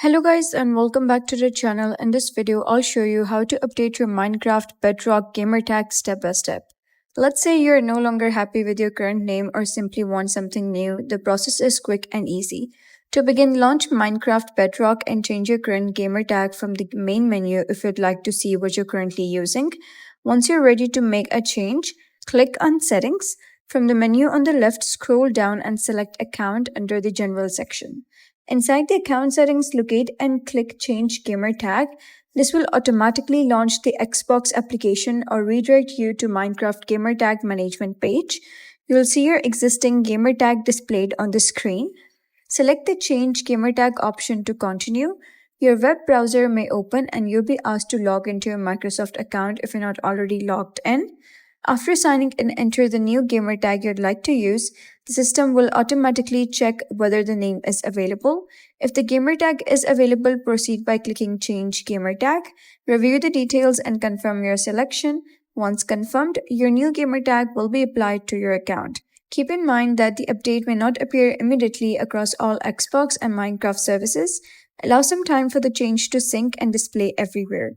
Hello guys and welcome back to the channel. In this video, I'll show you how to update your Minecraft Bedrock Gamertag step by step. Let's say you're no longer happy with your current name or simply want something new. The process is quick and easy. To begin, launch Minecraft Bedrock and change your current gamertag from the main menu if you'd like to see what you're currently using. Once you're ready to make a change, click on Settings. From the menu on the left, scroll down and select Account under the General section. Inside the account settings, locate and click Change Gamer Tag. This will automatically launch the Xbox application or redirect you to Minecraft Gamer Tag management page. You will see your existing gamer tag displayed on the screen. Select the Change Gamer Tag option to continue. Your web browser may open and you'll be asked to log into your Microsoft account if you're not already logged in. After signing in, enter the new gamer tag you'd like to use. The system will automatically check whether the name is available. If the gamer tag is available, proceed by clicking Change Gamer Tag. Review the details and confirm your selection. Once confirmed, your new gamer tag will be applied to your account. Keep in mind that the update may not appear immediately across all Xbox and Minecraft services. Allow some time for the change to sync and display everywhere.